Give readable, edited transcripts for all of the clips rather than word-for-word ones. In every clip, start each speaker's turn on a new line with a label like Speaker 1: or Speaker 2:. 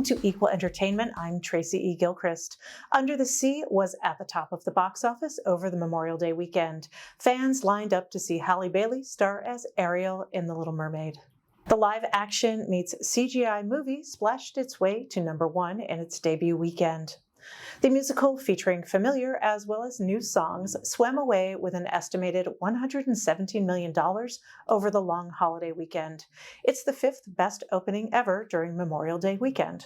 Speaker 1: to Equal Entertainment. I'm Tracy E. Gilchrist. Under the Sea was at the top of the box office over the Memorial Day weekend. Fans lined up to see Halle Bailey star as Ariel in The Little Mermaid. The live-action meets CGI movie splashed its way to #1 in its debut weekend. The musical, featuring familiar as well as new songs, swam away with an estimated $117 million over the long holiday weekend. It's the 5th best opening ever during Memorial Day weekend.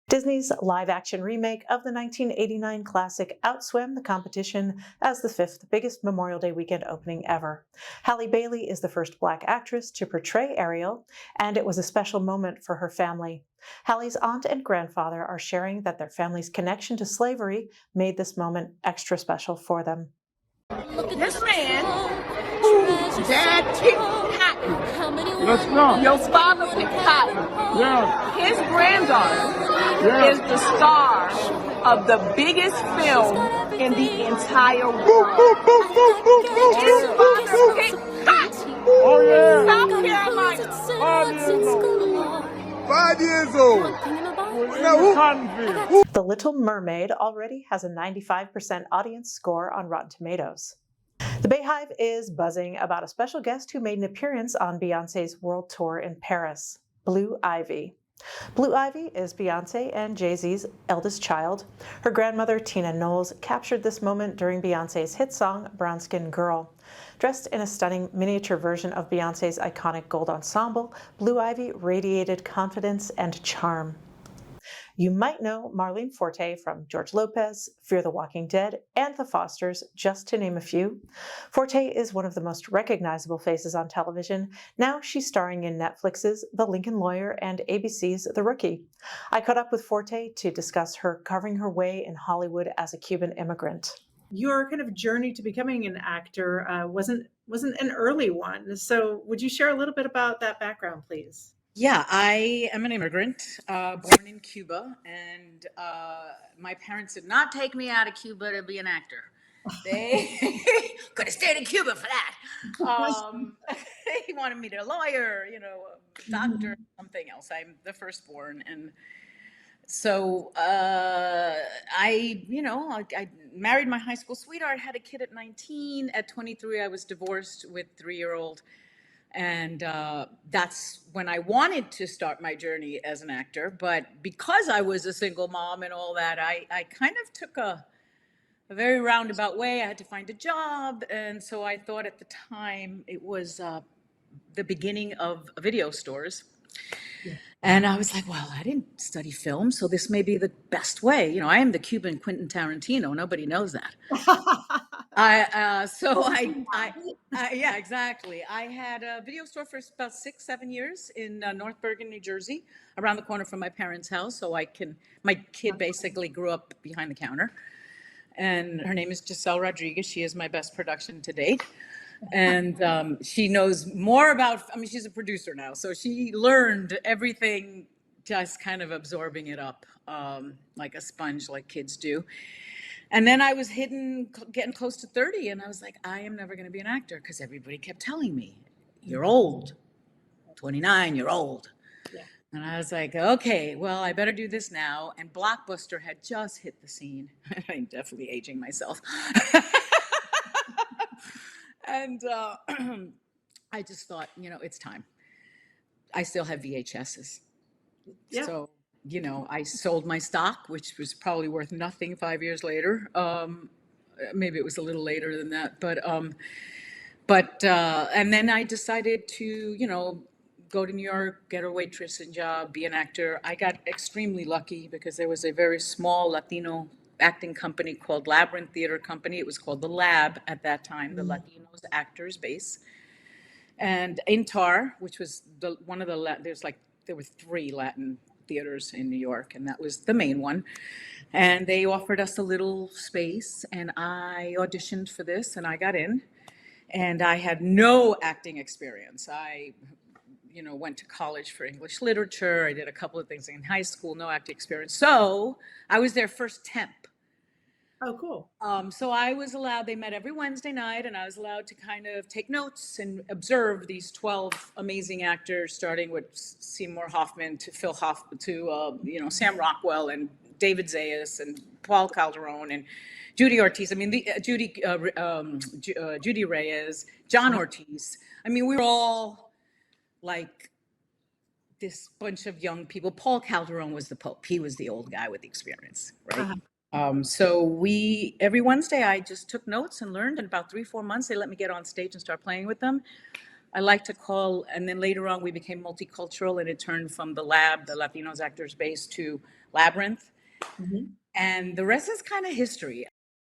Speaker 1: Disney's live-action remake of the 1989 classic outswam the competition as the 5th biggest Memorial Day weekend opening ever. Halle Bailey is the first Black actress to portray Ariel, and it was a special moment for her family. Halle's aunt and grandfather are sharing that their family's connection to slavery made this moment extra special for them.
Speaker 2: This man, whose dad picked cotton.
Speaker 3: Let's go.
Speaker 2: Your father picked cotton.
Speaker 3: Yeah.
Speaker 2: His granddaughter is the star of the biggest film in the entire world. His father picked cotton.
Speaker 3: Oh, yeah.
Speaker 2: South Carolina.
Speaker 3: 5 years old. Now, who?
Speaker 1: The Little Mermaid already has a 95% audience score on Rotten Tomatoes. The Bayhive is buzzing about a special guest who made an appearance on Beyoncé's world tour in Paris, Blue Ivy. Blue Ivy is Beyoncé and Jay-Z's eldest child. Her grandmother, Tina Knowles, captured this moment during Beyoncé's hit song, Brown Skin Girl. Dressed in a stunning miniature version of Beyoncé's iconic gold ensemble, Blue Ivy radiated confidence and charm. You might know Marlene Forte from George Lopez, Fear the Walking Dead, and The Fosters, just to name a few. Forte is one of the most recognizable faces on television. Now she's starring in Netflix's The Lincoln Lawyer and ABC's The Rookie. I caught up with Forte to discuss her carving her way in Hollywood as a Cuban immigrant.
Speaker 4: Your kind of journey to becoming an actor wasn't an early one. So would you share a little bit about that background, please?
Speaker 5: Yeah, I am an immigrant, born in Cuba, and my parents did not take me out of Cuba to be an actor. They could have stayed in Cuba for that. They wanted me to be a lawyer, a doctor, something else. I'm the firstborn, and so I married my high school sweetheart, had a kid at 19. At 23, I was divorced with 3-year-old. And that's when I wanted to start my journey as an actor. But because I was a single mom and all that, I kind of took a very roundabout way. I had to find a job. And so I thought at the time it was the beginning of video stores. Yeah. And I was like, well, I didn't study film, so this may be the best way. I am the Cuban Quentin Tarantino. Nobody knows that. Yeah, exactly. I had a video store for about 6-7 years in North Bergen, New Jersey, around the corner from my parents' house. So my kid basically grew up behind the counter, and her name is Giselle Rodriguez. She is my best production to date. And she knows more about, she's a producer now. So she learned everything, just kind of absorbing it up like a sponge, like kids do. And then I was getting close to 30, and I was like, I am never going to be an actor, because everybody kept telling me, you're old, 29, you're old. Yeah. And I was like, okay, well, I better do this now. And Blockbuster had just hit the scene. I'm definitely aging myself. And I just thought, it's time. I still have VHSs. Yeah. So I sold my stock, which was probably worth nothing 5 years later. Maybe it was a little later than that, but and then I decided to, go to New York, get a waitressing job, be an actor. I got extremely lucky because there was a very small Latino acting company called Labyrinth Theater Company. It was called The Lab at that time, the Latinos Actors Base. And INTAR, which was there were 3 Latin theaters in New York, and that was the main one. And they offered us a little space, and I auditioned for this, and I got in. And I had no acting experience. I, went to college for English literature. I did a couple of things in high school, no acting experience. So I was their first temp.
Speaker 4: Oh, cool.
Speaker 5: So I was allowed, they met every Wednesday night, and I was allowed to kind of take notes and observe these 12 amazing actors, starting with Seymour Hoffman to Phil Hoffman to, Sam Rockwell and David Zayas and Paul Calderon and Judy Ortiz. I mean, Judy Reyes, John Ortiz. I mean, we were all like this bunch of young people. Paul Calderon was the Pope. He was the old guy with the experience, right?
Speaker 4: Uh-huh.
Speaker 5: So every Wednesday, I just took notes and learned. In about 3-4 months, they let me get on stage and start playing with them. I like to call, and then later on, we became multicultural, and it turned from the lab, the Latinos Actors Base, to Labyrinth.
Speaker 4: Mhm.
Speaker 5: And the rest is kind of history.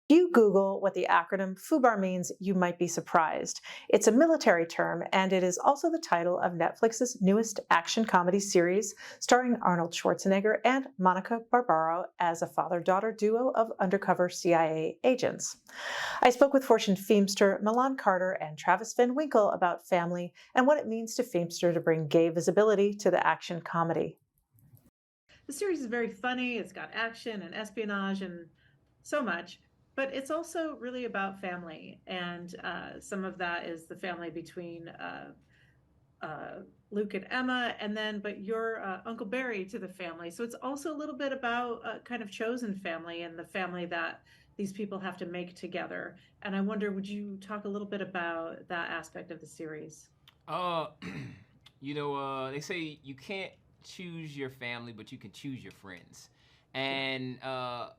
Speaker 1: If you Google what the acronym FUBAR means, you might be surprised. It's a military term, and it is also the title of Netflix's newest action comedy series, starring Arnold Schwarzenegger and Monica Barbaro as a father-daughter duo of undercover CIA agents. I spoke with Fortune Feemster Milan Carter and Travis Van Winkle about family and what it means to Feemster to bring gay visibility to the action comedy.
Speaker 4: The series is very funny. It's got action and espionage and so much, but it's also really about family. And some of that is the family between Luke and Emma, but you're Uncle Barry to the family. So it's also a little bit about kind of chosen family and the family that these people have to make together. And I wonder, would you talk a little bit about that aspect of the series?
Speaker 6: They say you can't choose your family, but you can choose your friends. And I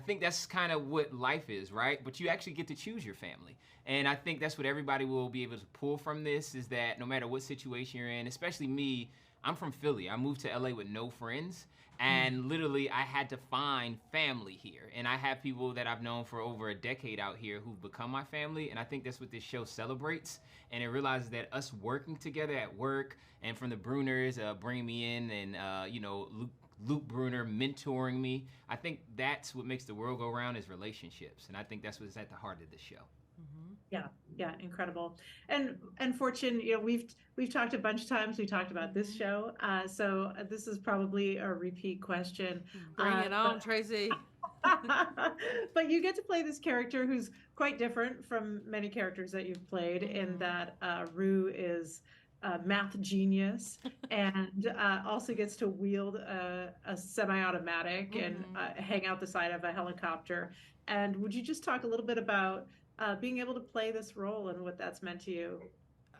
Speaker 6: think that's kind of what life is, right? But you actually get to choose your family. And I think that's what everybody will be able to pull from this, is that no matter what situation you're in, especially me, I'm from Philly. I moved to LA with no friends. And literally, I had to find family here. And I have people that I've known for over a decade out here who've become my family. And I think that's what this show celebrates. And it realizes that us working together at work, and from the Bruners bringing me in, and Luke Bruner mentoring me, I think that's what makes the world go round, is relationships. And I think that's what's at the heart of this show.
Speaker 4: Yeah, incredible. And Fortune, we've talked a bunch of times. We talked about this show, so this is probably a repeat question.
Speaker 7: Bring it on, Tracy.
Speaker 4: But you get to play this character who's quite different from many characters that you've played, in that Rue is a math genius and also gets to wield a semi-automatic and hang out the side of a helicopter. And would you just talk a little bit about being able to play this role and what that's meant to you?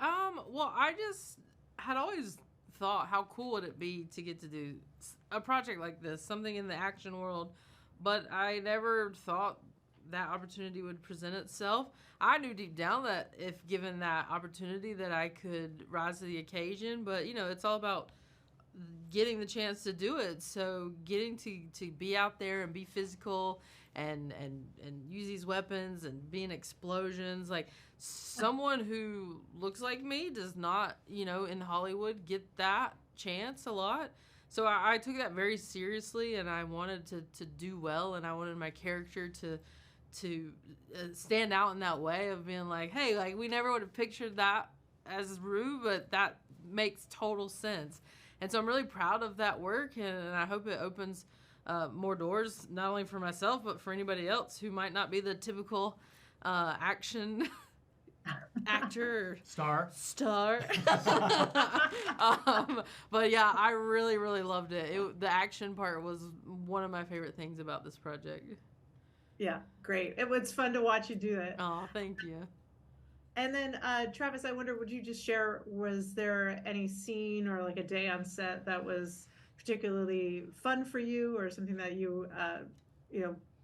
Speaker 7: Well, I just had always thought, how cool would it be to get to do a project like this, something in the action world, but I never thought that opportunity would present itself. I knew deep down that if given that opportunity that I could rise to the occasion, but it's all about getting the chance to do it. So getting to be out there and be physical and use these weapons and be in explosions, like someone who looks like me does not, in Hollywood get that chance a lot. So I took that very seriously, and I wanted to do well, and I wanted my character to stand out in that way of being like, hey, like we never would have pictured that as Rue, but that makes total sense. And so I'm really proud of that work, and I hope it opens more doors, not only for myself, but for anybody else who might not be the typical action actor
Speaker 8: Star.
Speaker 7: But yeah, I really, really loved it. The action part was one of my favorite things about this project.
Speaker 4: Yeah, great. It was fun to watch you do it.
Speaker 7: Oh, thank you.
Speaker 4: And then, Travis, I wonder, would you just share, was there any scene or like a day on set that was particularly fun for you, or something that you,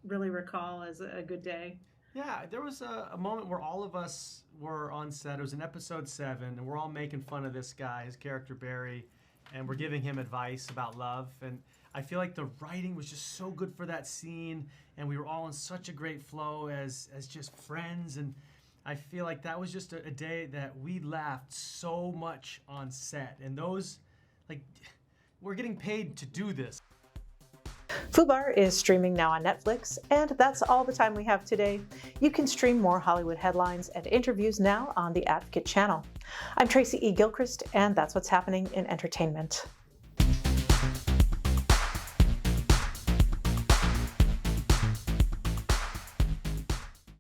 Speaker 4: really recall as a good day?
Speaker 8: Yeah, there was a moment where all of us were on set. It was in episode 7, and we're all making fun of this guy, his character Barry, and we're giving him advice about love. And I feel like the writing was just so good for that scene, and we were all in such a great flow as just friends. And I feel like that was just a day that we laughed so much on set. And we're getting paid to do this.
Speaker 1: FUBAR is streaming now on Netflix, and that's all the time we have today. You can stream more Hollywood headlines and interviews now on the Advocate channel. I'm Tracy E. Gilchrist, and that's what's happening in entertainment.